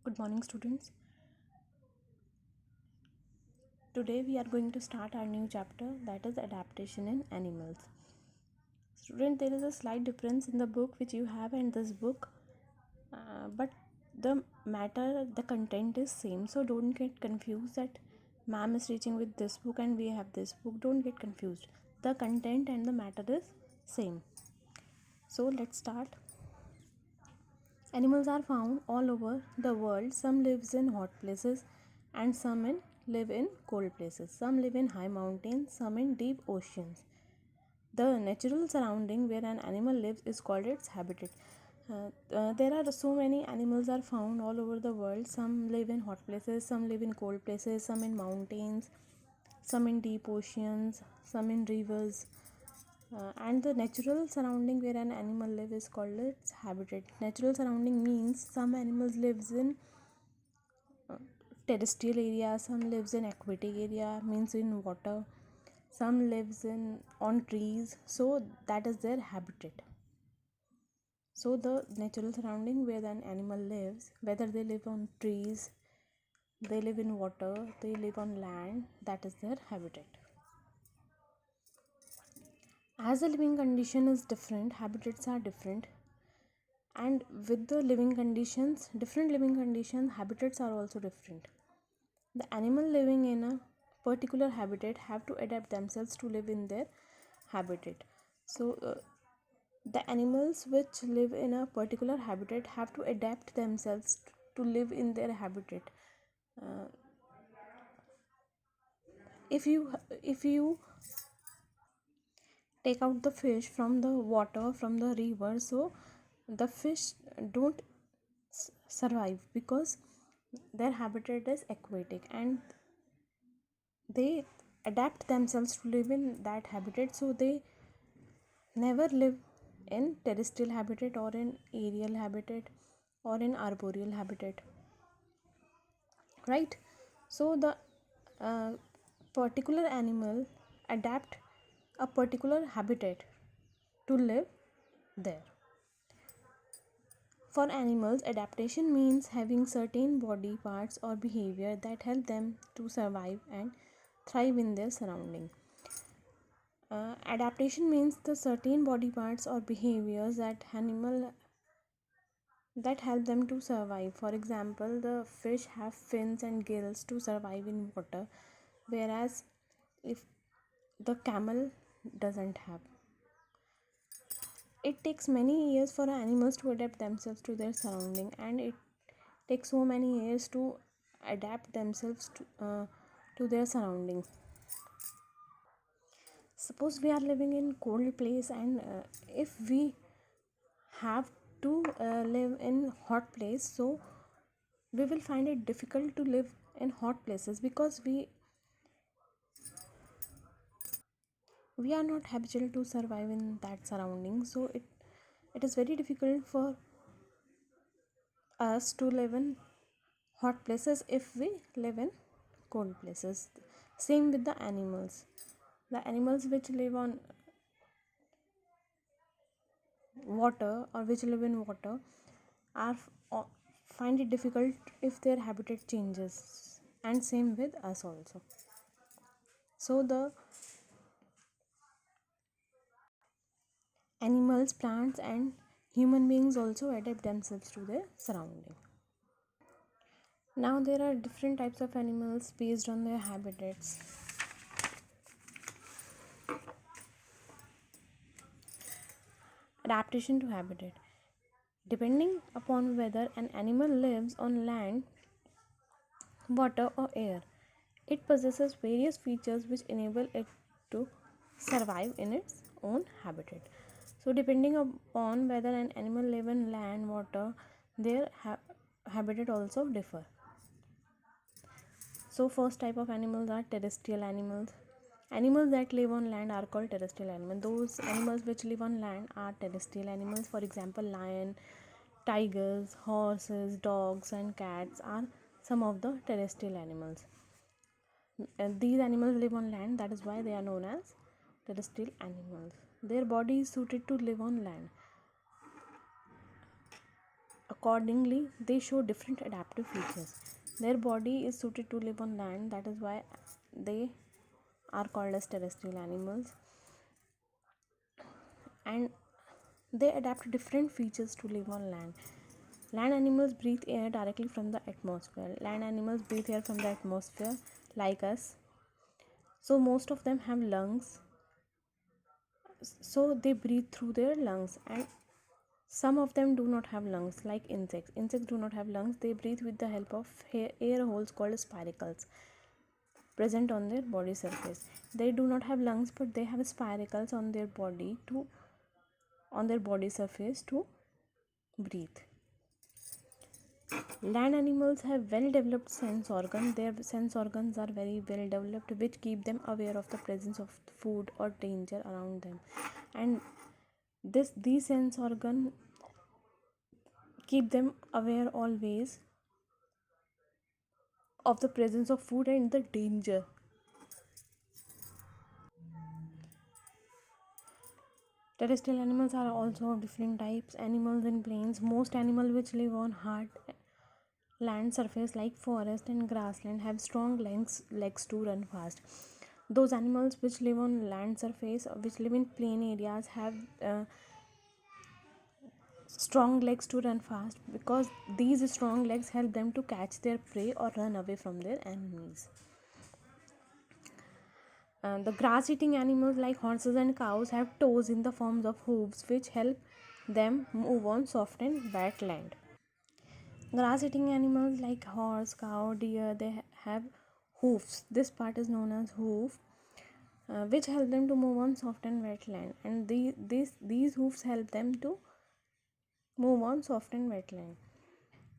Good morning, students. Today we are going to start our new chapter, that is adaptation in animals. Student, there is a slight difference in the book which you have and this book, but the matter, the content is same. So don't get confused that ma'am is teaching with this book and we have this book. Don't get confused. The content and the matter is same. So let's start. Animals are found all over the world. Some lives in hot places and some live in cold places. Some live in high mountains, some in deep oceans. The natural surrounding where an animal lives is called its habitat. There are so many animals are found all over the world. Some live in hot places, some live in cold places, some in mountains, some in deep oceans, some in rivers. And the natural surrounding where an animal lives is called its habitat. Natural surrounding means some animals lives in terrestrial area, some lives in aquatic area, means in water, some lives in on trees, so that is their habitat. So the natural surrounding where an animal lives, whether they live on trees, they live in water, they live on land, that is their habitat. As the living condition is different, habitats are different, and with the living conditions, different living conditions, habitats are also different. The animal living in a particular habitat have to adapt themselves to live in their habitat. So the animals which live in a particular habitat have to adapt themselves to live in their habitat. uh, if you take out the fish from the water, from the river, so the fish don't survive because their habitat is aquatic and they adapt themselves to live in that habitat, so they never live in terrestrial habitat or in aerial habitat or in arboreal habitat, right? So the uh, particular animal adapt a particular habitat to live there. For animals, adaptation means having certain body parts or behavior that help them to survive and thrive in their surrounding. Adaptation means the certain body parts or behaviors that help them to survive. For example, the fish have fins and gills to survive in water, whereas if the camel doesn't have. It takes many years for animals to adapt themselves to their surrounding, and it takes so many years to adapt themselves to their surroundings. Suppose we are living in cold place, and if we have to live in hot place, so we will find it difficult to live in hot places because we are not habitual to survive in that surrounding. So it is very difficult for us to live in hot places if we live in cold places. Same with the animals. The animals which live on water or which live in water are find it difficult if their habitat changes, and same with us also. So the animals, plants and human beings also adapt themselves to their surrounding. Now there are different types of animals based on their habitats. Adaptation to habitat. Depending upon whether an animal lives on land, water or air, it possesses various features which enable it to survive in its own habitat. So depending upon whether an animal live in land, water, their habitat also differ. So first type of animals are terrestrial animals. Animals that live on land are called terrestrial animals. Those animals which live on land are terrestrial animals. For example, lion, tigers, horses, dogs and cats are some of the terrestrial animals. And these animals live on land, that is why they are known as terrestrial animals. Their body is suited to live on land. Accordingly, they show different adaptive features. Their body is suited to live on land, that is why they are called as terrestrial animals, and they adapt different features to live on land. Land animals breathe air directly from the atmosphere. Land animals breathe air from the atmosphere like us. So most of them have lungs. So they breathe through their lungs, and some of them do not have lungs like insects. Insects do not have lungs. They breathe with the help of air holes called spiracles present on their body surface. They do not have lungs, but they have spiracles on their body surface to breathe. Land animals have well developed sense organs. Their sense organs are very well developed, which keep them aware of the presence of food or danger around them. And these sense organs keep them aware always of the presence of food and the danger. Terrestrial animals are also of different types. Animals in plains. Most animals which live on hard land surface like forest and grassland have strong legs to run fast. Those animals which live on land surface, which live in plain areas, have strong legs to run fast, because these strong legs help them to catch their prey or run away from their enemies. The grass eating animals like horses and cows have toes in the forms of hooves, which help them move on soft and wet land. Grass eating animals like horse, cow, deer, they have hoofs. This part is known as hoof, which help them to move on soft and wet land. And these hoofs help them to move on soft and wet land.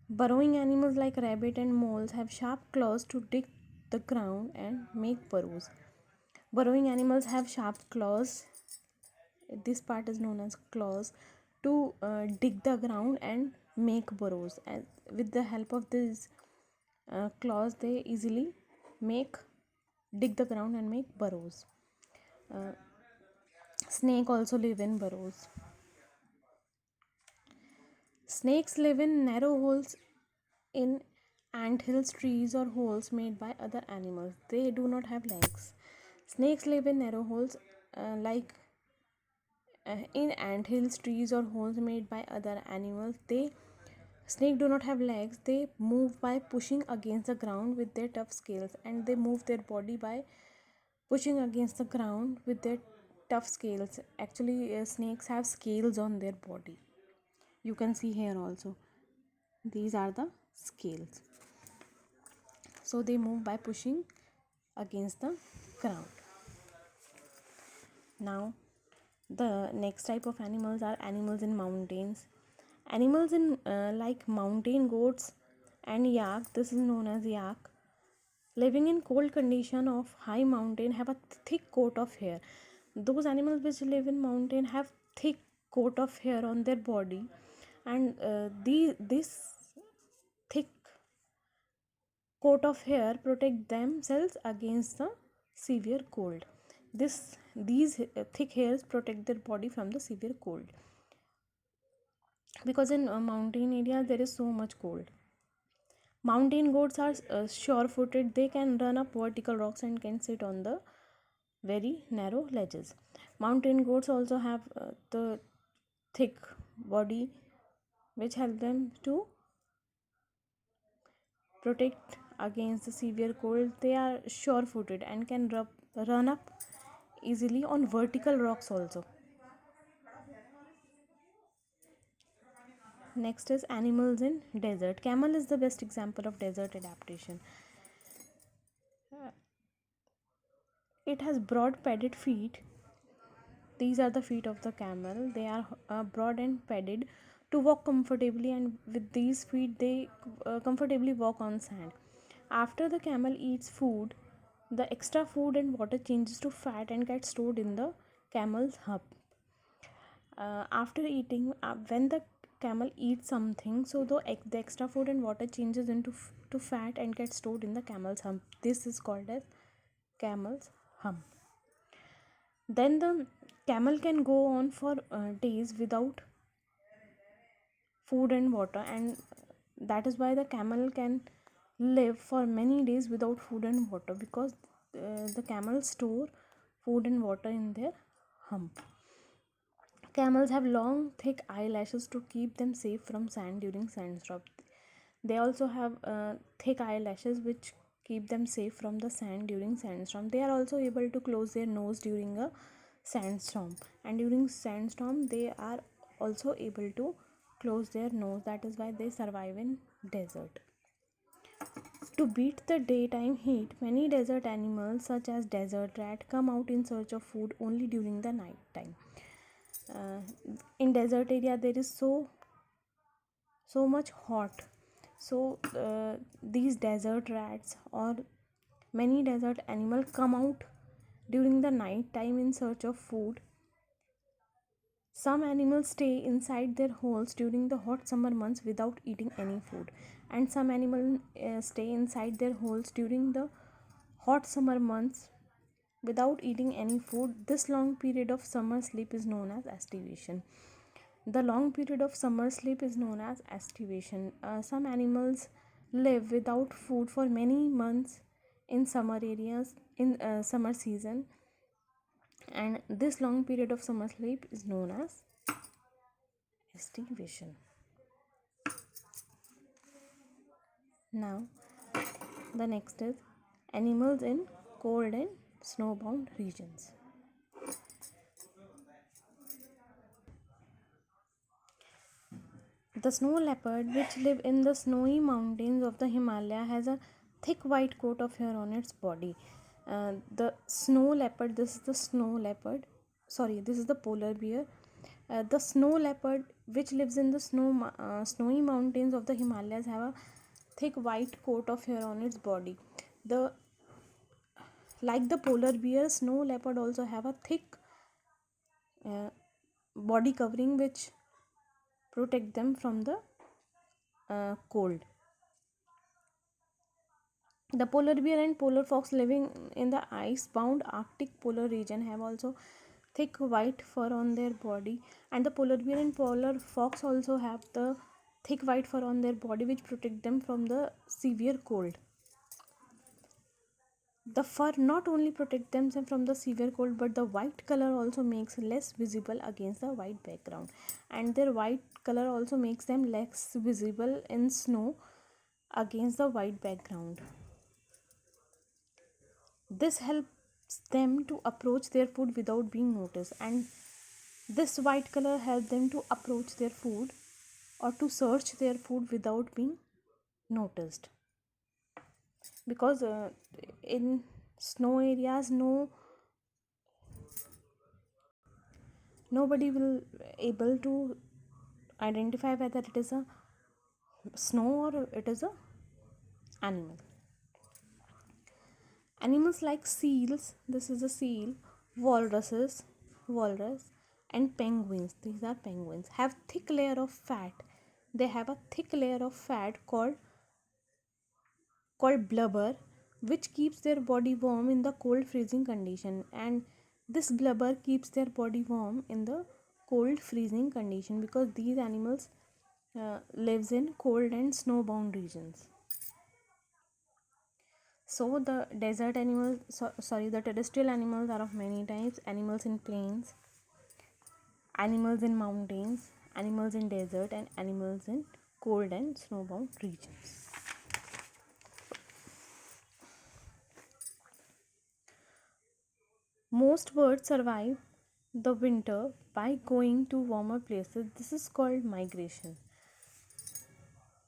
Burrowing animals like rabbit and moles have sharp claws to dig the ground and make burrows. Burrowing animals have sharp claws. This part is known as claws to dig the ground and make burrows. And with the help of these claws, they easily make dig the ground and make burrows. Uh, Snake also live in burrows. Snakes live in narrow holes in anthills, trees, or holes made by other animals. They do not have legs. Snakes live in narrow holes in anthills, trees, or holes made by other animals. Snake do not have legs. They move by pushing against the ground with their tough scales, and they move their body by pushing against the ground with their tough scales. Actually, snakes have scales on their body. You can see here also. These are the scales. So they move by pushing against the ground. Now, the next type of animals are animals in mountains. Animals in like mountain goats and yak, this is known as yak, living in cold condition of high mountain, have a thick coat of hair. Those animals which live in mountain have thick coat of hair on their body, and this thick coat of hair protect themselves against the severe cold. These thick hairs protect their body from the severe cold, because in mountain areas there is so much cold. Mountain goats are sure-footed. They can run up vertical rocks and can sit on the very narrow ledges. Mountain goats also have the thick body, which help them to protect against the severe cold. They are sure-footed and can run up easily on vertical rocks also. Next is animals in desert. Camel is the best example of desert adaptation. It has broad padded feet. These are the feet of the camel. They are broad and padded to walk comfortably, and with these feet, they comfortably walk on sand. After the camel eats food, the extra food and water changes to fat and gets stored in the camel's hump. After eating, when the camel eats something, so the extra food and water changes into to fat and gets stored in the camel's hump. This is called as camel's hump. Then the camel can go on for days without food and water, and that is why the camel can live for many days without food and water, because the camels store food and water in their hump. Camels have long, thick eyelashes to keep them safe from sand during sandstorm. They also have thick eyelashes which keep them safe from the sand during sandstorm. They are also able to close their nose during a sandstorm, and during sandstorm they are also able to close their nose. That is why they survive in desert. To beat the daytime heat, many desert animals such as desert rat come out in search of food only during the night time. uh, in desert area there is so much hot, so these desert rats or many desert animal come out during the night time in search of food. Some animals stay inside their holes during the hot summer months without eating any food, and some animals stay inside their holes during the hot summer months without eating any food. This long period of summer sleep is known as estivation. The long period of summer sleep is known as estivation. Some animals live without food for many months in summer areas in summer season, and this long period of summer sleep is known as estivation. Now, the next is animals in cold and snowbound regions. The snow leopard, which live in the snowy mountains of the Himalaya, has a thick white coat of hair on its body. The snow leopard, this is the snow leopard. Sorry, this is the polar bear. The snow leopard, which lives in the snowy mountains of the Himalayas, have a thick white coat of hair on its body. The Like the polar bear, snow leopard also have a thick uh, body covering which protect them from the cold. The polar bear and polar fox living in the ice-bound Arctic polar region have also thick white fur on their body, and the polar bear and polar fox also have the thick white fur on their body which protect them from the severe cold. The fur not only protect them from the severe cold, but the white color also makes less visible against the white background, and their white color also makes them less visible in snow against the white background. This helps them to approach their food without being noticed, and this white color helps them to approach their food or to search their food without being noticed, because in snow areas nobody will able to identify whether it is a snow or it is a animal. Animals like seals, this is a seal, walrus, and penguins, these are penguins, have thick layer of fat. They have a thick layer of fat called blubber, which keeps their body warm in the cold freezing condition, and this blubber keeps their body warm in the cold freezing condition because these animals lives in cold and snowbound regions. So the desert animals, the terrestrial animals are of many types: animals in plains, animals in mountains, animals in desert, and animals in cold and snowbound regions. Most birds survive the winter by going to warmer places. This is called migration.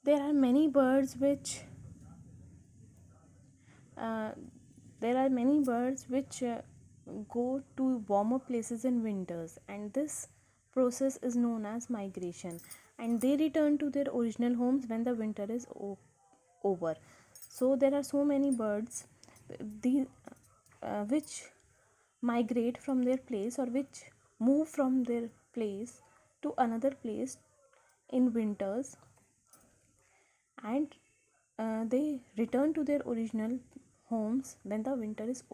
There are many birds which uh, go to warmer places in winters, and this process is known as migration, and they return to their original homes when the winter is over. So there are so many birds these which migrate from their place or which move from their place to another place in winters, and they return to their original homes when the winter is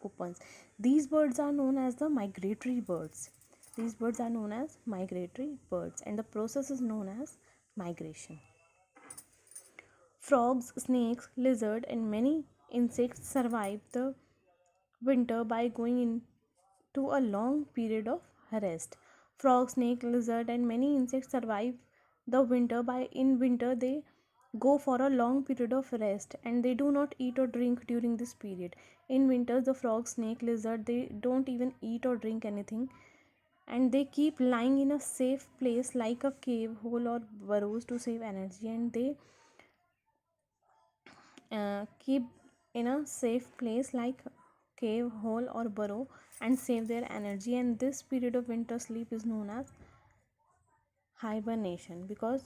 opens. These birds are known as the migratory birds. These birds are known as migratory birds, and the process is known as migration. Frogs, snakes, lizards, and many insects survive the winter by going into a long period of rest. Frog, snake, lizard, and many insects survive the winter by in winter they go for a long period of rest and they do not eat or drink during this period. In winters, the frog, snake, lizard they don't even eat or drink anything and they keep lying in a safe place like a cave, hole, or burrows to save energy and they keep in a safe place like cave, hole, or burrow and save their energy. And this period of winter sleep is known as hibernation because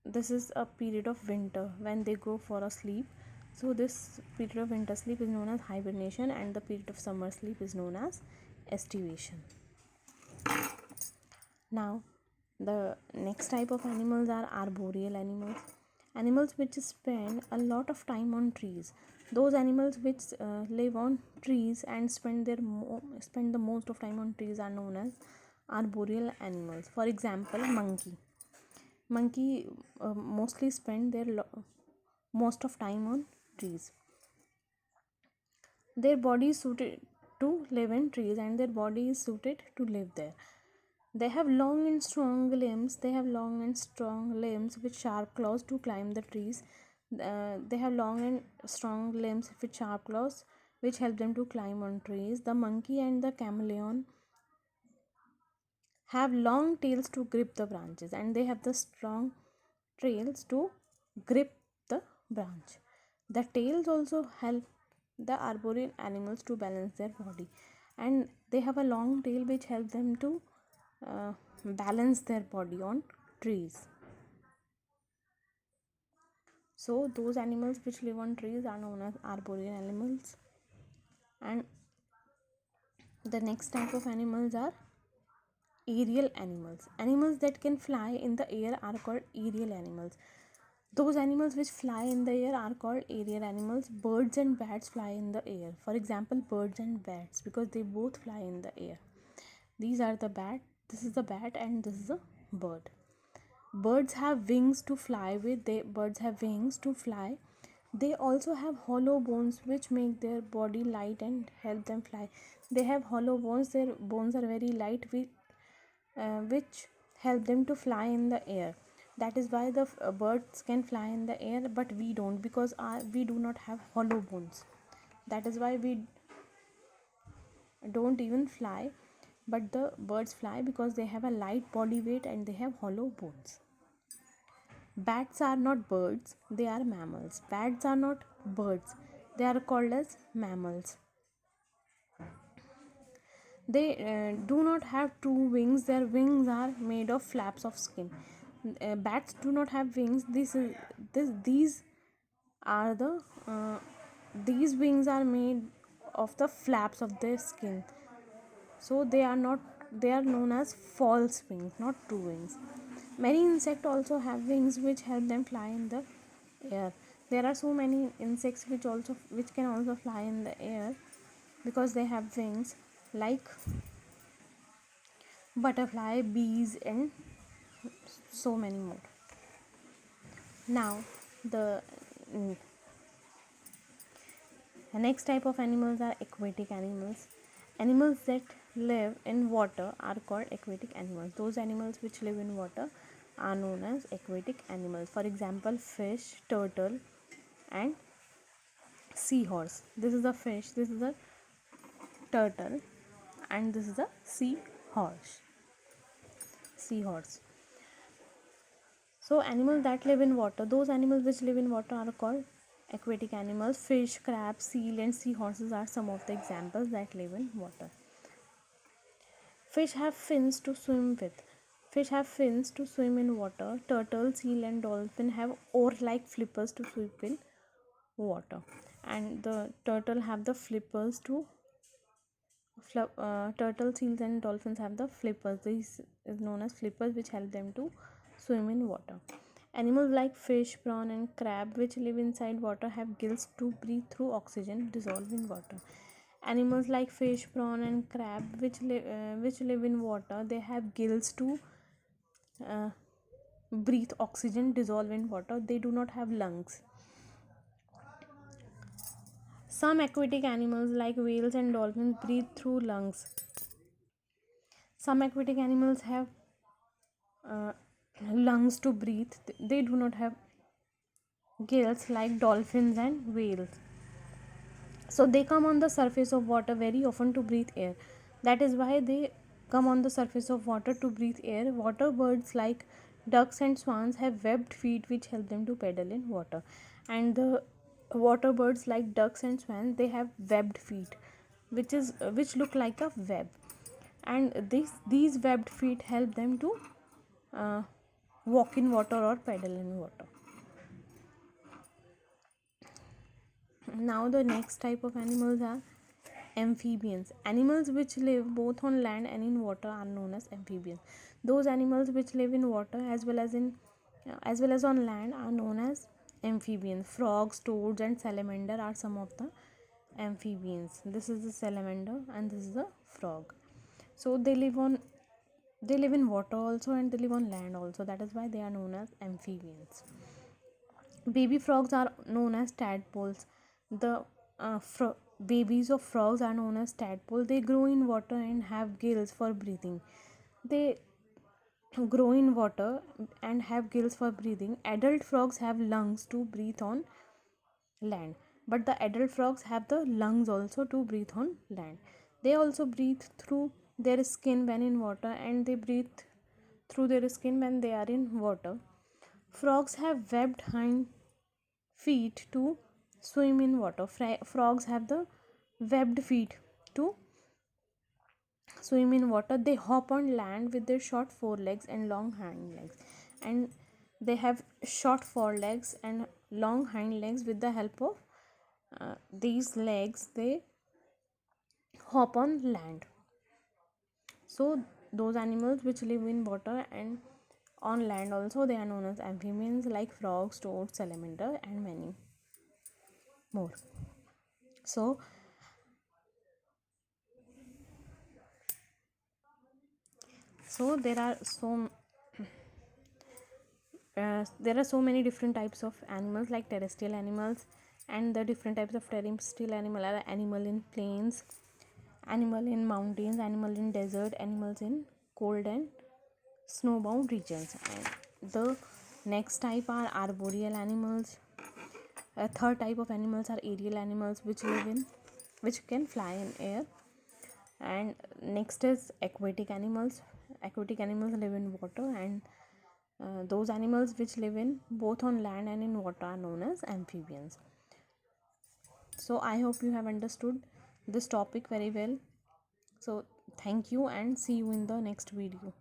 this is a period of winter when they go for a sleep. So this period of winter sleep is known as hibernation and the period of summer sleep is known as estivation. Now, the next type of animals are arboreal animals. Animals which spend a lot of time on trees. Those animals which live on trees and spend the most of time on trees are known as arboreal animals. For example, monkey. Monkey mostly spend their most of time on trees. Their body is suited to live in trees and their body is suited to live there. They have long and strong limbs. They have long and strong limbs with sharp claws to climb the trees. They have long and strong limbs with sharp claws which help them to climb on trees. The monkey and the chameleon have long tails to grip the branches and they have the strong tails to grip the branch. The tails also help the arboreal animals to balance their body and they have a long tail which helps them to balance their body on trees. So those animals which live on trees are known as arboreal animals. And the next type of animals are aerial animals. Animals that can fly in the air are called aerial animals. Those animals which fly in the air are called aerial animals. Birds and bats fly in the air. For example, birds and bats because they both fly in the air. These are the bat. This is the bat and this is a bird. Birds have wings to fly with. Birds have wings to fly. They also have hollow bones which make their body light and help them fly. They have hollow bones. Their bones are very light, which help them to fly in the air. That is why the birds can fly in the air, but we don't because we do not have hollow bones. That is why we don't even fly, but the birds fly because they have a light body weight and they have hollow bones. Bats are not birds, they are mammals. Bats are not birds, they are called as mammals. They do not have two wings, their wings are made of flaps of skin. Bats do not have wings. These are the these wings are made of the flaps of their skin. So they are known as false wings, not true wings. Many insects also have wings which help them fly in the air. There are so many insects which can also fly in the air because they have wings like butterfly, bees, and so many more. Now the mm, the next type of animals are aquatic animals. Animals that live in water are called aquatic animals. Those animals which live in water are known as aquatic animals. For example, fish, turtle, and seahorse. This is a fish, this is a turtle, and this is a seahorse. Seahorse. So animals that live in water, those animals which live in water are called aquatic animals. Fish, crabs, seal, and seahorses are some of the examples that live in water. Fish have fins to swim with. Fish have fins to swim in water. Turtle, seal, and dolphin have oar-like flippers to swim in water. And the turtle have the flippers to turtle, seals, and dolphins have the flippers. This is known as flippers, which help them to swim in water. Animals like fish, prawn, and crab, which live inside water, have gills to breathe through oxygen dissolved in water. Animals like fish, prawn, and crab, which live in water, they have gills to uh, breathe oxygen dissolved in water. They do not have lungs. Some aquatic animals like whales and dolphins breathe through lungs. Some aquatic animals have uh, lungs to breathe. They do not have gills like dolphins and whales. So they come on the surface of water very often to breathe air. That is why they come on the surface of water to breathe air. Water birds like ducks and swans have webbed feet which help them to paddle in water. And the water birds like ducks and swans, they have webbed feet which look like a web. And these webbed feet help them to uh, walk in water or paddle in water. Now the next type of animals are amphibians. Animals which live both on land and in water are known as amphibians. Those animals which live in water as well as on land are known as amphibians. Frogs, toads and salamander are some of the amphibians. This is the salamander and this is the frog. So they live in water also and they live on land also. That is why they are known as amphibians. Baby frogs are known as tadpoles. The babies of frogs are known as tadpole. They grow in water and have gills for breathing. They grow in water and have gills for breathing. Adult frogs have lungs to breathe on land, but the adult frogs have the lungs also to breathe on land. They also breathe through their skin when in water, and they breathe through their skin when they are in water. Frogs have webbed hind feet to swim in water. Frogs have the webbed feet to swim in water. They hop on land with their short forelegs and long hind legs. And they have short forelegs and long hind legs. With the help of these legs, they hop on land. So, those animals which live in water and on land also, they are known as amphibians like frogs, toads, salamander, and many more. So, there are so many different types of animals like terrestrial animals, and the different types of terrestrial animal are animal in plains, animal in mountains, animal in desert, animals in cold and snowbound regions. And the next type are arboreal animals. A third type of animals are aerial animals which can fly in air. And next is aquatic animals. Aquatic animals live in water, and those animals which live in both on land and in water are known as amphibians. So I hope you have understood this topic very well. So thank you and see you in the next video.